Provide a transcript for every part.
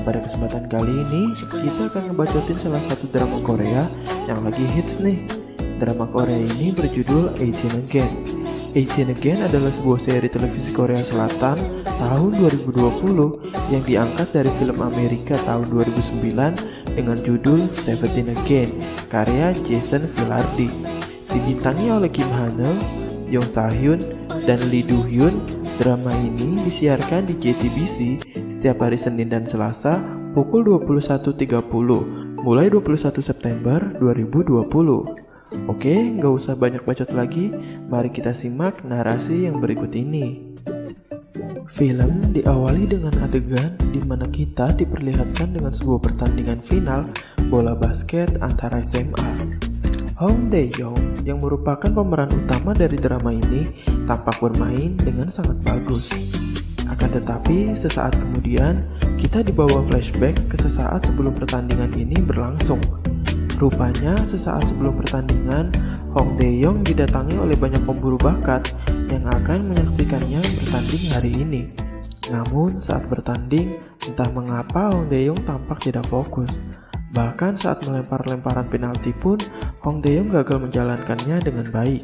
Pada kesempatan kali ini, kita akan ngebacotin salah satu drama Korea yang lagi hits nih. Drama Korea ini berjudul 18 Again. 18 Again adalah sebuah seri televisi Korea Selatan tahun 2020 yang diangkat dari film Amerika tahun 2009 dengan judul 17 Again, karya Jason Filardi. Dibintangi oleh Kim Han-eul, Jong Sa-hyun, dan Lee Do-hyun. Drama ini disiarkan di JTBC setiap hari Senin dan Selasa pukul 21.30 mulai 21 September 2020. Oke, nggak usah banyak bacot lagi, mari kita simak narasi yang berikut ini. Film diawali dengan adegan di mana kita diperlihatkan dengan sebuah pertandingan final bola basket antara SMA. Hong Dae-yong yang merupakan pemeran utama dari drama ini tampak bermain dengan sangat bagus. Akan tetapi sesaat kemudian kita dibawa flashback ke sesaat sebelum pertandingan ini berlangsung. Rupanya sesaat sebelum pertandingan, Hong Dae-yong didatangi oleh banyak pemburu bakat yang akan menyaksikannya bertanding hari ini. Namun saat bertanding, entah mengapa Hong Dae-yong tampak tidak fokus. Bahkan saat melempar lemparan penalti pun, Hong Dae-yong gagal menjalankannya dengan baik.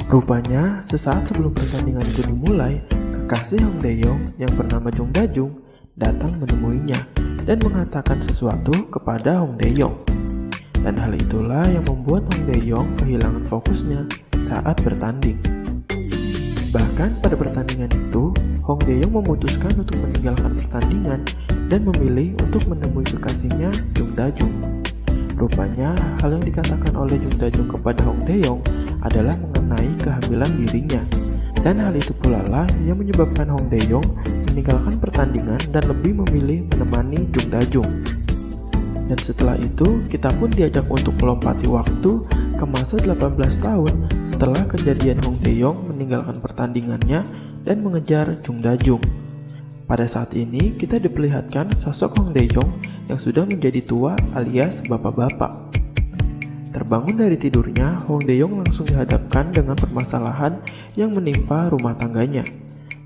Rupanya, sesaat sebelum pertandingan itu dimulai, kekasih Hong Dae-yong yang bernama Jung Da-jung datang menemuinya dan mengatakan sesuatu kepada Hong Dae-yong. Dan hal itulah yang membuat Hong Dae-yong kehilangan fokusnya saat bertanding. Bahkan pada pertandingan itu, Hong Dae-yong memutuskan untuk meninggalkan pertandingan dan memilih untuk menemui kekasihnya Jung Da-jung. Rupanya, hal yang dikatakan oleh Jung Da-jung kepada Hong Dae-yong adalah mengenai kehamilan dirinya. Dan hal itu pula lah yang menyebabkan Hong Dae-yong meninggalkan pertandingan dan lebih memilih menemani Jung Da-jung. Dan setelah itu, kita pun diajak untuk melompati waktu ke masa 18 tahun setelah kejadian Hong Dae-yong meninggalkan pertandingannya dan mengejar Jung Da-jung. Pada saat ini, kita diperlihatkan sosok Hong Dae-yong yang sudah menjadi tua alias bapak-bapak. Terbangun dari tidurnya, Hong Dae-yong langsung dihadapkan dengan permasalahan yang menimpa rumah tangganya.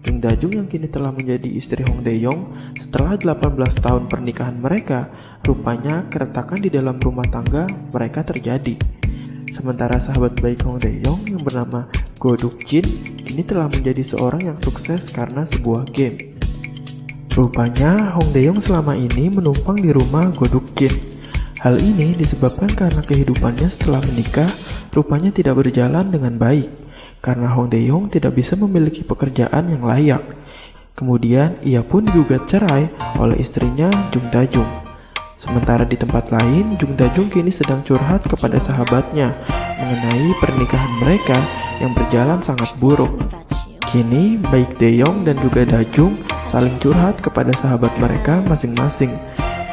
Jung Da-jung yang kini telah menjadi istri Hong Dae-yong setelah 18 tahun pernikahan mereka, rupanya keretakan di dalam rumah tangga mereka terjadi. Sementara sahabat baik Hong Dae-yong yang bernama Go Duk-jin kini telah menjadi seorang yang sukses karena sebuah game. Rupanya Hong Dae-yong selama ini menumpang di rumah Go Duk-jin. Hal ini disebabkan karena kehidupannya setelah menikah rupanya tidak berjalan dengan baik, karena Hong Dae-yong tidak bisa memiliki pekerjaan yang layak. Kemudian ia pun digugat cerai oleh istrinya Jung Da-jung. Sementara di tempat lain, Jung Da-jung kini sedang curhat kepada sahabatnya mengenai pernikahan mereka yang berjalan sangat buruk. Kini baik Dae-yong dan juga Da-jung saling curhat kepada sahabat mereka masing-masing.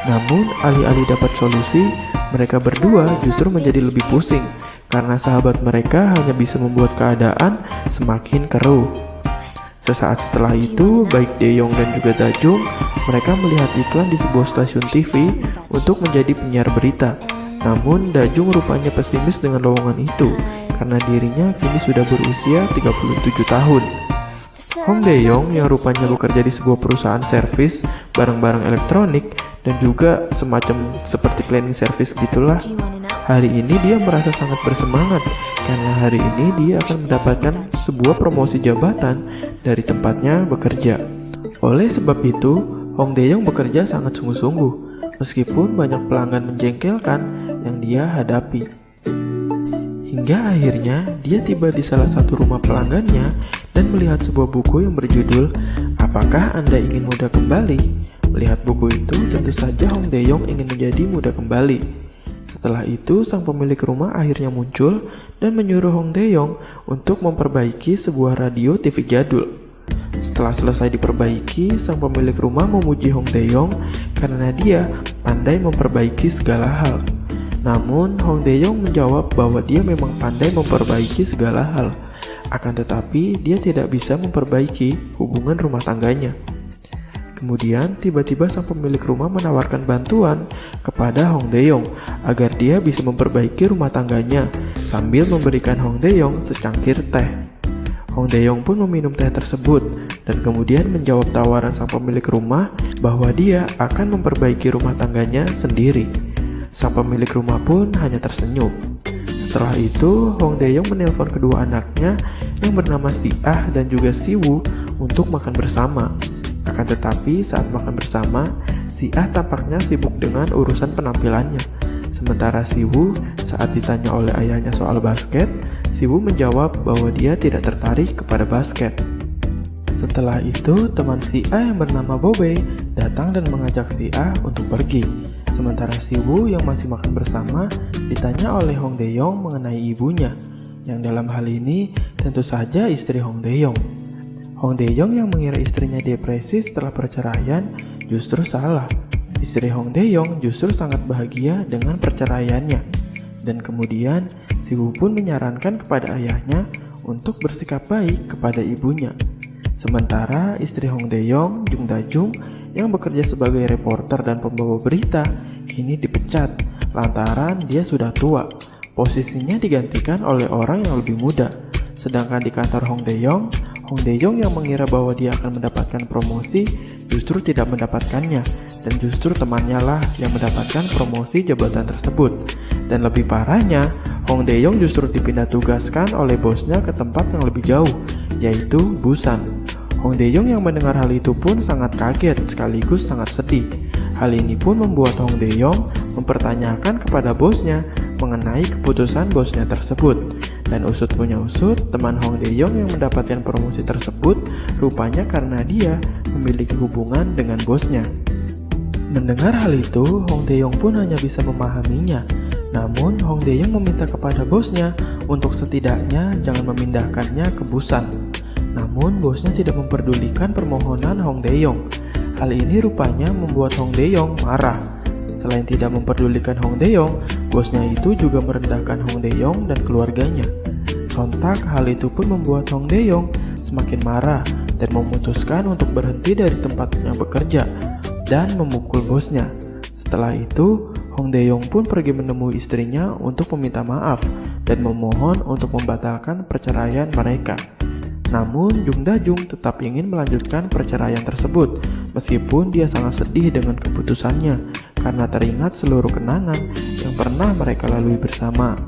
Namun alih-alih dapat solusi, mereka berdua justru menjadi lebih pusing karena sahabat mereka hanya bisa membuat keadaan semakin keruh. Sesaat setelah itu, baik Dae-yong dan juga Da-jung mereka melihat iklan di sebuah stasiun TV untuk menjadi penyiar berita. Namun Da-jung rupanya pesimis dengan lowongan itu karena dirinya kini sudah berusia 37 tahun. Hong Dae-yong yang rupanya bekerja di sebuah perusahaan servis barang-barang elektronik dan juga semacam seperti cleaning service gitulah. Hari ini dia merasa sangat bersemangat karena hari ini dia akan mendapatkan sebuah promosi jabatan dari tempatnya bekerja. Oleh sebab itu, Hong Dae-yong bekerja sangat sungguh-sungguh meskipun banyak pelanggan menjengkelkan yang dia hadapi. Hingga akhirnya dia tiba di salah satu rumah pelanggannya dan melihat sebuah buku yang berjudul "Apakah Anda Ingin Muda Kembali?". Melihat buku itu, tentu saja Hong Dae-yong ingin menjadi muda kembali. Setelah itu, sang pemilik rumah akhirnya muncul dan menyuruh Hong Dae-yong untuk memperbaiki sebuah radio TV jadul. Setelah selesai diperbaiki, sang pemilik rumah memuji Hong Dae-yong karena dia pandai memperbaiki segala hal. Namun, Hong Dae-yong menjawab bahwa dia memang pandai memperbaiki segala hal. Akan tetapi, dia tidak bisa memperbaiki hubungan rumah tangganya. Kemudian, tiba-tiba sang pemilik rumah menawarkan bantuan kepada Hong Dae-yong agar dia bisa memperbaiki rumah tangganya sambil memberikan Hong Dae-yong secangkir teh. Hong Dae-yong pun meminum teh tersebut. dan kemudian menjawab tawaran sang pemilik rumah bahwa dia akan memperbaiki rumah tangganya sendiri. Sang pemilik rumah pun hanya tersenyum. Setelah itu, Hong Dae-yong menelpon kedua anaknya yang bernama Si-ah dan juga Si-woo untuk makan bersama. Akan tetapi saat makan bersama, Si-ah tampaknya sibuk dengan urusan penampilannya. Sementara Si-woo saat ditanya oleh ayahnya soal basket, Si-woo menjawab bahwa dia tidak tertarik kepada basket. Setelah itu, teman Si-ah yang bernama Bobae datang dan mengajak Si-ah untuk pergi. Sementara Si-woo yang masih makan bersama ditanya oleh Hong Dae-yong mengenai ibunya, yang dalam hal ini tentu saja istri Hong Dae-yong. Hong Dae-yong yang mengira istrinya depresi setelah perceraian justru salah. Istri Hong Dae-yong justru sangat bahagia dengan perceraiannya. Dan kemudian Si-woo pun menyarankan kepada ayahnya untuk bersikap baik kepada ibunya. Sementara istri Hong Dae-yong, Jung Da-jung, yang bekerja sebagai reporter dan pembawa berita, kini dipecat lantaran dia sudah tua. Posisinya digantikan oleh orang yang lebih muda. Sedangkan di kantor Hong Dae-yong yang mengira bahwa dia akan mendapatkan promosi justru tidak mendapatkannya, dan justru temannya lah yang mendapatkan promosi jabatan tersebut. Dan lebih parahnya, Hong Dae-yong justru dipindah tugaskan oleh bosnya ke tempat yang lebih jauh, yaitu Busan. Hong Dae-yong yang mendengar hal itu pun sangat kaget sekaligus sangat sedih. Hal ini pun membuat Hong Dae-yong mempertanyakan kepada bosnya mengenai keputusan bosnya tersebut. Dan usut punya usut, teman Hong Dae-yong yang mendapatkan promosi tersebut rupanya karena dia memiliki hubungan dengan bosnya. Mendengar hal itu, Hong Dae-yong pun hanya bisa memahaminya. Namun, Hong Dae-yong meminta kepada bosnya untuk setidaknya jangan memindahkannya ke Busan. Namun, bosnya tidak memperdulikan permohonan Hong Dae-yong. Hal ini rupanya membuat Hong Dae-yong marah. Selain tidak memperdulikan Hong Dae-yong, bosnya itu juga merendahkan Hong Dae-yong dan keluarganya. Sontak, hal itu pun membuat Hong Dae-yong semakin marah dan memutuskan untuk berhenti dari tempatnya bekerja dan memukul bosnya. Setelah itu, Hong Dae-yong pun pergi menemui istrinya untuk meminta maaf dan memohon untuk membatalkan perceraian mereka. Namun, Jung Da-jung tetap ingin melanjutkan perceraian tersebut, meskipun dia sangat sedih dengan keputusannya, karena teringat seluruh kenangan yang pernah mereka lalui bersama.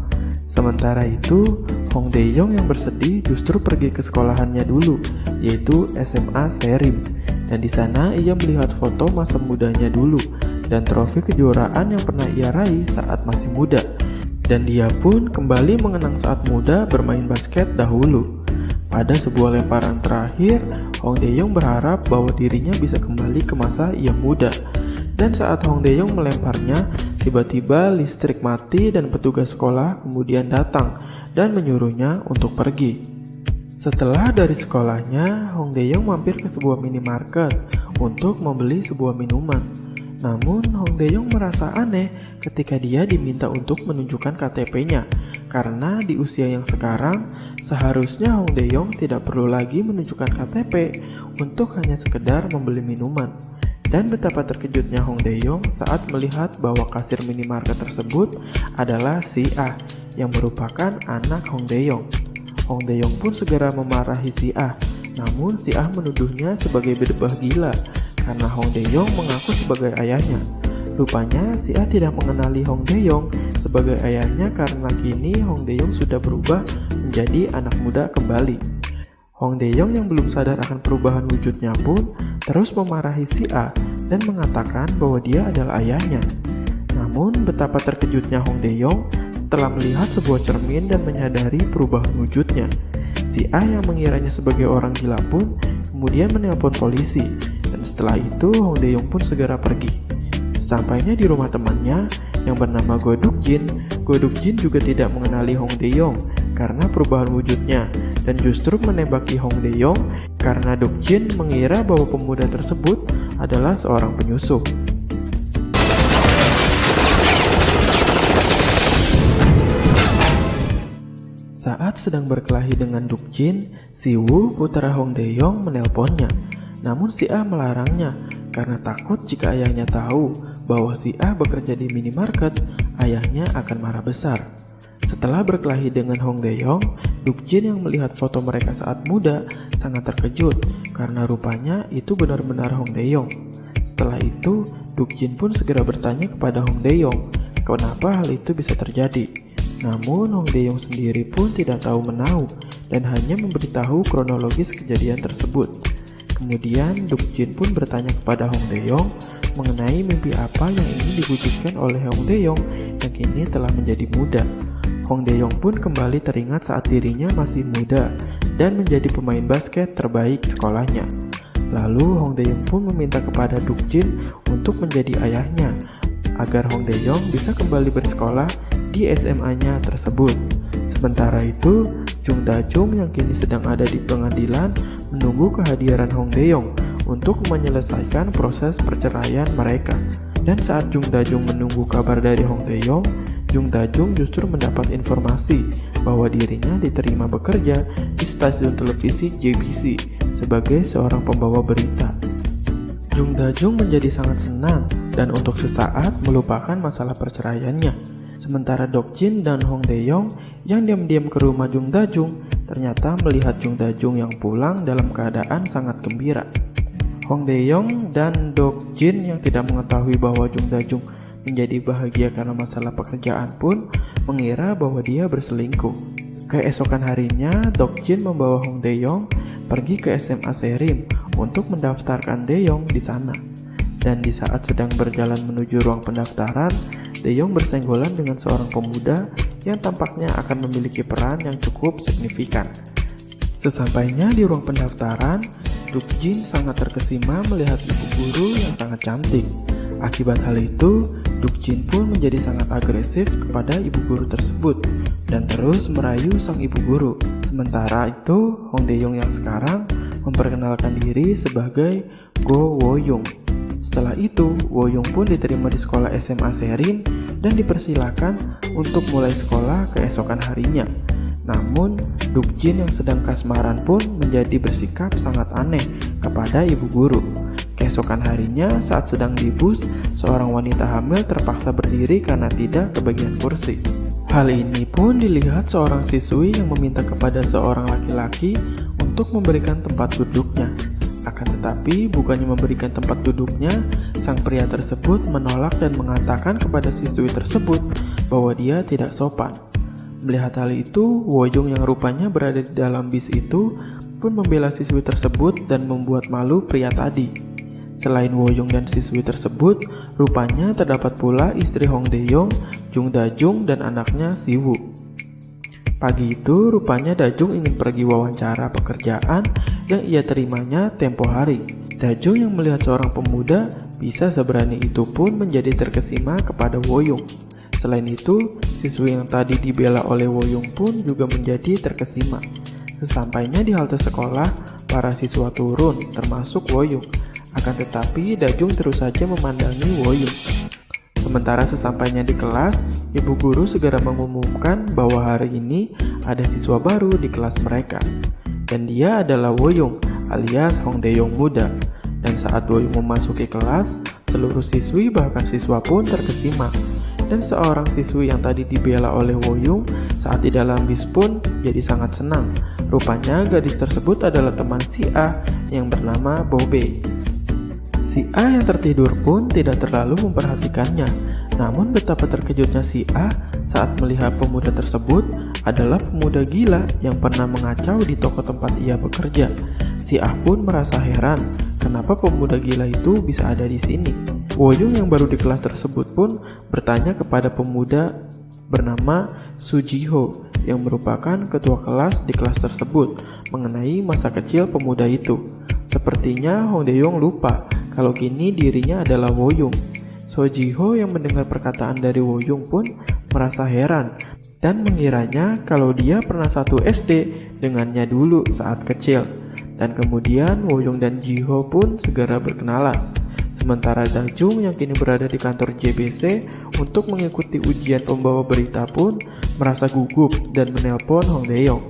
Sementara itu, Hong Dae-yong yang bersedih justru pergi ke sekolahannya dulu, yaitu SMA Serim. Dan di sana ia melihat foto masa mudanya dulu, dan trofi kejuaraan yang pernah ia raih saat masih muda. Dan dia pun kembali mengenang saat muda bermain basket dahulu. Pada sebuah lemparan terakhir, Hong Dae-yong berharap bahwa dirinya bisa kembali ke masa ia muda. Dan saat Hong Dae-yong melemparnya, tiba-tiba listrik mati dan petugas sekolah kemudian datang dan menyuruhnya untuk pergi. Setelah dari sekolahnya, Hong Dae-yong mampir ke sebuah minimarket untuk membeli sebuah minuman. Namun, Hong Dae-yong merasa aneh ketika dia diminta untuk menunjukkan KTP-nya, karena di usia yang sekarang, seharusnya Hong Dae-yong tidak perlu lagi menunjukkan KTP untuk hanya sekedar membeli minuman. Dan betapa terkejutnya Hong Dae-yong saat melihat bahwa kasir minimarket tersebut adalah Si-ah yang merupakan anak Hong Dae-yong. Hong Dae-yong pun segera memarahi Si-ah, namun Si-ah menuduhnya sebagai berdebah gila karena Hong Dae-yong mengaku sebagai ayahnya. Rupanya Si-ah tidak mengenali Hong Dae-yong sebagai ayahnya karena kini Hong Dae-yong sudah berubah menjadi anak muda kembali. Hong Dae-yong yang belum sadar akan perubahan wujudnya pun terus memarahi Si-ah dan mengatakan bahwa dia adalah ayahnya. Namun betapa terkejutnya Hong Dae-yong setelah melihat sebuah cermin dan menyadari perubahan wujudnya. Si-ah yang mengiranya sebagai orang gila pun kemudian menelpon polisi, dan setelah itu Hong Dae-yong pun segera pergi. Sampainya di rumah temannya yang bernama Go Duk-jin juga tidak mengenali Hong Dae-yong karena perubahan wujudnya, dan justru menembaki Hong Dae-yong karena Duk-jin mengira bahwa pemuda tersebut adalah seorang penyusup. Saat sedang berkelahi dengan Duk-jin, Si-woo, putra Hong Dae-yong, menelponnya. Namun Si-ah melarangnya karena takut jika ayahnya tahu bahwa Si-ah bekerja di minimarket, ayahnya akan marah besar. Setelah berkelahi dengan Hong Dae-yong, Duk-jin yang melihat foto mereka saat muda sangat terkejut karena rupanya itu benar-benar Hong Dae-yong. Setelah itu, Duk-jin pun segera bertanya kepada Hong Dae-yong, kenapa hal itu bisa terjadi. Namun Hong Dae-yong sendiri pun tidak tahu menahu dan hanya memberitahu kronologis kejadian tersebut. Kemudian Duk-jin pun bertanya kepada Hong Dae-yong mengenai mimpi apa yang ingin diwujudkan oleh Hong Dae-yong yang kini telah menjadi muda. Hong Dae-yong pun kembali teringat saat dirinya masih muda dan menjadi pemain basket terbaik sekolahnya. Lalu Hong Dae-yong pun meminta kepada Duk-jin untuk menjadi ayahnya agar Hong Dae-yong bisa kembali bersekolah di SMA-nya tersebut. Sementara itu, Jung Da-jung yang kini sedang ada di pengadilan menunggu kehadiran Hong Dae-yong untuk menyelesaikan proses perceraian mereka. Dan saat Jung Da-jung menunggu kabar dari Hong Dae-yong, Jung Da-jung justru mendapat informasi bahwa dirinya diterima bekerja di stasiun televisi JBC sebagai seorang pembawa berita. Jung Da-jung menjadi sangat senang dan untuk sesaat melupakan masalah perceraiannya. Sementara Dok-jin dan Hong Dae-yong yang diam-diam ke rumah Jung Da-jung ternyata melihat Jung Da-jung yang pulang dalam keadaan sangat gembira. Hong Dae-yong dan Dok-jin yang tidak mengetahui bahwa Jung Da-jung menjadi bahagia karena masalah pekerjaan pun mengira bahwa dia berselingkuh. Keesokan harinya, Dok-jin membawa Hong Dae-yong pergi ke SMA Serim untuk mendaftarkan Dae-yong di sana. Dan di saat sedang berjalan menuju ruang pendaftaran, Dae-yong bersenggolan dengan seorang pemuda yang tampaknya akan memiliki peran yang cukup signifikan. Sesampainya di ruang pendaftaran, Duk-jin sangat terkesima melihat ibu guru yang sangat cantik. Akibat hal itu, Duk-jin pun menjadi sangat agresif kepada ibu guru tersebut dan terus merayu sang ibu guru. Sementara itu, Hong Dae-yong yang sekarang memperkenalkan diri sebagai Go Wo-young. Setelah itu, Wo-young pun diterima di sekolah SMA Serim dan dipersilakan untuk mulai sekolah keesokan harinya. Namun, Duk-jin yang sedang kasmaran pun menjadi bersikap sangat aneh kepada ibu guru. Keesokan harinya, saat sedang di bus, seorang wanita hamil terpaksa berdiri karena tidak kebagian kursi. Hal ini pun dilihat seorang siswi yang meminta kepada seorang laki-laki untuk memberikan tempat duduknya. Akan tetapi, bukannya memberikan tempat duduknya, sang pria tersebut menolak dan mengatakan kepada siswi tersebut bahwa dia tidak sopan. Melihat hal itu, Wo-young yang rupanya berada di dalam bis itu pun membela siswi tersebut dan membuat malu pria tadi. Selain Wo-young dan siswi tersebut, rupanya terdapat pula istri Hong Dae-yong, Jung Da-jung, dan anaknya Si-woo. Pagi itu, rupanya Da-jung ingin pergi wawancara pekerjaan yang ia terimanya tempo hari. Da-jung yang melihat seorang pemuda bisa seberani itu pun menjadi terkesima kepada Wo-young. Selain itu, siswi yang tadi dibela oleh Wo-young pun juga menjadi terkesima. Sesampainya di halte sekolah, para siswa turun, termasuk Wo-young. Akan tetapi, Da-jung terus saja memandangi Wo-young. Sementara sesampainya di kelas, ibu guru segera mengumumkan bahwa hari ini ada siswa baru di kelas mereka. Dan dia adalah Wo-young alias Hong Dae-yong muda. Dan saat Wo-young memasuki kelas, seluruh siswi bahkan siswa pun terkesima. Dan seorang siswi yang tadi dibela oleh Wo-young saat di dalam bis pun jadi sangat senang. Rupanya gadis tersebut adalah teman si A yang bernama Bo-bae. Si A yang tertidur pun tidak terlalu memperhatikannya. Namun betapa terkejutnya si A saat melihat pemuda tersebut adalah pemuda gila yang pernah mengacau di toko tempat ia bekerja. Si A pun merasa heran kenapa pemuda gila itu bisa ada di sini. Wo-young yang baru di kelas tersebut pun bertanya kepada pemuda bernama Su Ji-ho yang merupakan ketua kelas di kelas tersebut mengenai masa kecil pemuda itu. Sepertinya Hong Dae-yong lupa kalau kini dirinya adalah Wo-young. So Ji-ho yang mendengar perkataan dari Wo-young pun merasa heran dan mengiranya kalau dia pernah satu SD dengannya dulu saat kecil. Dan kemudian Wo-young dan Ji-ho pun segera berkenalan. Sementara Da-jung yang kini berada di kantor JBC untuk mengikuti ujian pembawa berita pun merasa gugup dan menelpon Hong Dae-yong.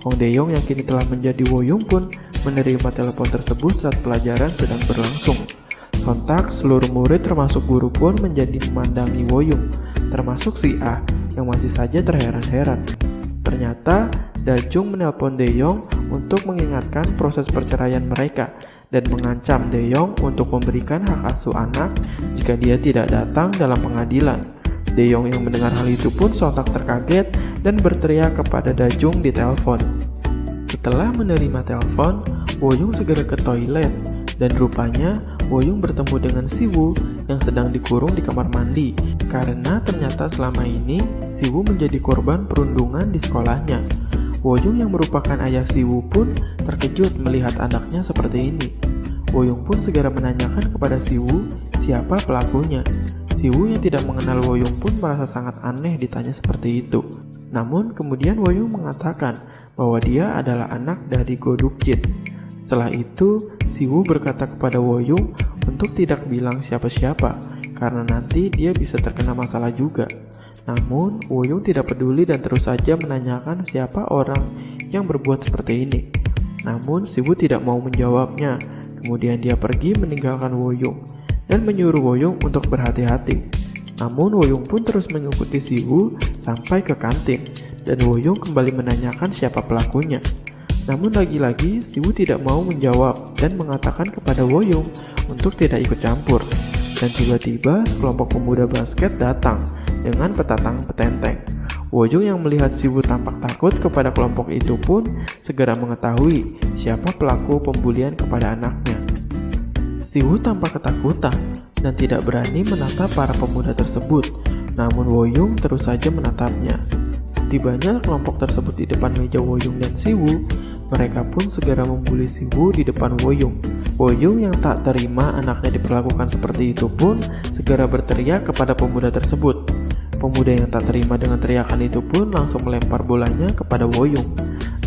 Hong Dae-yong yang kini telah menjadi Wo-young pun menerima telepon tersebut saat pelajaran sedang berlangsung. Sontak seluruh murid termasuk guru pun menjadi memandangi Wo-young, termasuk si A yang masih saja terheran-heran. Ternyata Dajung menelpon Dae-yong untuk mengingatkan proses perceraian mereka dan mengancam Dae-yong untuk memberikan hak asuh anak jika dia tidak datang dalam pengadilan. Dae-yong yang mendengar hal itu pun sontak terkaget dan berteriak kepada Dajung di telepon. Setelah menerima telepon, Woyung segera ke toilet dan rupanya Woyung bertemu dengan Siwoo yang sedang dikurung di kamar mandi karena ternyata selama ini Siwoo menjadi korban perundungan di sekolahnya. Woyung yang merupakan ayah Siwoo pun terkejut melihat anaknya seperti ini. Woyung pun segera menanyakan kepada Siwoo siapa pelakunya. Siwoo yang tidak mengenal Woyung pun merasa sangat aneh ditanya seperti itu. Namun kemudian Woyung mengatakan bahwa dia adalah anak dari Go Duk-jin. Setelah itu, Siwoo berkata kepada Woyung untuk tidak bilang siapa-siapa karena nanti dia bisa terkena masalah juga. Namun, Woyung tidak peduli dan terus saja menanyakan siapa orang yang berbuat seperti ini. Namun, Siwoo tidak mau menjawabnya. Kemudian dia pergi meninggalkan Woyung dan menyuruh Woyung untuk berhati-hati. Namun, Woyung pun terus mengikuti Siwoo sampai ke kantin dan Woyung kembali menanyakan siapa pelakunya. Namun lagi-lagi Siwoo tidak mau menjawab dan mengatakan kepada Woyung untuk tidak ikut campur. Dan tiba-tiba sekelompok pemuda basket datang dengan petatang petenteng. Woyung yang melihat Siwoo tampak takut kepada kelompok itu pun segera mengetahui siapa pelaku pembulian kepada anaknya. Siwoo tampak ketakutan dan tidak berani menatap para pemuda tersebut. Namun Woyung terus saja menatapnya. Setibanya kelompok tersebut di depan meja Woyung dan Siwoo, mereka pun segera membuli Siwoo di depan Woyung. Woyung yang tak terima anaknya diperlakukan seperti itu pun segera berteriak kepada pemuda tersebut. Pemuda yang tak terima dengan teriakan itu pun langsung melempar bolanya kepada Woyung.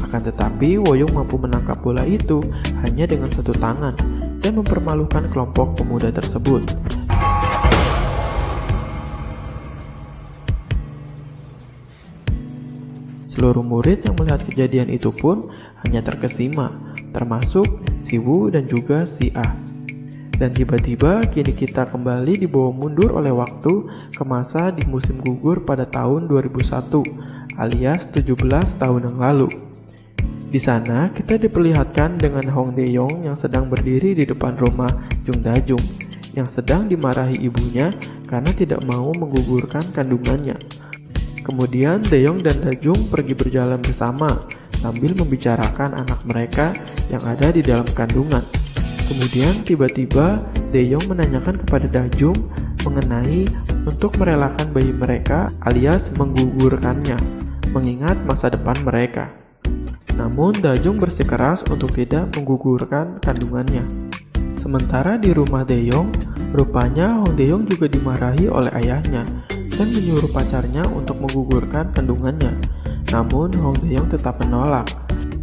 Akan tetapi Woyung mampu menangkap bola itu hanya dengan satu tangan dan mempermalukan kelompok pemuda tersebut. Seluruh murid yang melihat kejadian itu pun hanya terkesima, termasuk Siwoo dan juga si Ah. Dan tiba-tiba kini kita kembali dibawa mundur oleh waktu ke masa di musim gugur pada tahun 2001 alias 17 tahun yang lalu. Di sana kita diperlihatkan dengan Hong Dae-yong yang sedang berdiri di depan rumah Jung Da-jung yang sedang dimarahi ibunya karena tidak mau menggugurkan kandungannya. Kemudian Dae-yong dan Da-jung pergi berjalan bersama sambil membicarakan anak mereka yang ada di dalam kandungan. Kemudian tiba-tiba Dae-yong menanyakan kepada Da-jung mengenai untuk merelakan bayi mereka alias menggugurkannya, mengingat masa depan mereka. Namun Da-jung bersikeras untuk tidak menggugurkan kandungannya. Sementara di rumah Dae-yong, rupanya Hong Dae-yong juga dimarahi oleh ayahnya dan menyuruh pacarnya untuk menggugurkan kandungannya. Namun Hong Dae-yong tetap menolak.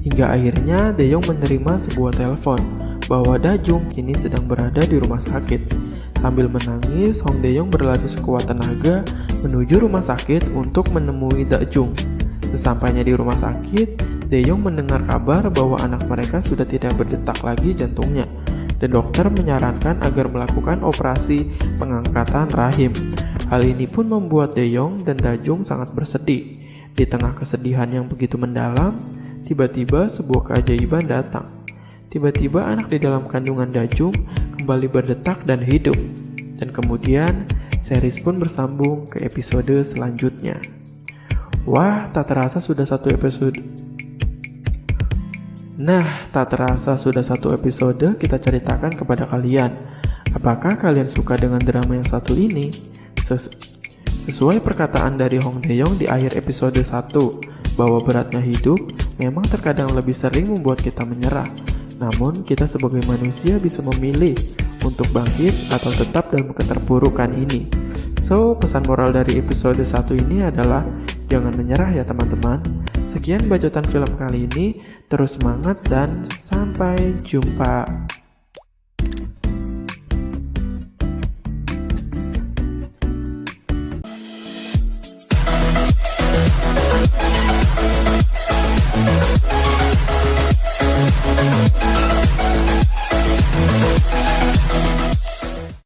Hingga akhirnya Dae-yong menerima sebuah telepon bahwa Da-jung kini sedang berada di rumah sakit. Sambil menangis, Hong Dae-yong berlari sekuat tenaga menuju rumah sakit untuk menemui Da-jung. Sesampainya di rumah sakit, Dae-yong mendengar kabar bahwa anak mereka sudah tidak berdetak lagi jantungnya, dan dokter menyarankan agar melakukan operasi pengangkatan rahim. Hal ini pun membuat Dae-yong dan Da-jung sangat bersedih. Di tengah kesedihan yang begitu mendalam, tiba-tiba sebuah keajaiban datang. Tiba-tiba anak di dalam kandungan Da-jung kembali berdetak dan hidup. Dan kemudian, series pun bersambung ke episode selanjutnya. Wah, tak terasa sudah satu episode kita ceritakan kepada kalian. Apakah kalian suka dengan drama yang satu ini? Sesuai perkataan dari Hong Dae-yong di akhir episode 1, bahwa beratnya hidup memang terkadang lebih sering membuat kita menyerah. Namun, kita sebagai manusia bisa memilih untuk bangkit atau tetap dalam keterpurukan ini. So, pesan moral dari episode 1 ini adalah jangan menyerah ya teman-teman. Sekian bacotan film kali ini, terus semangat dan sampai jumpa.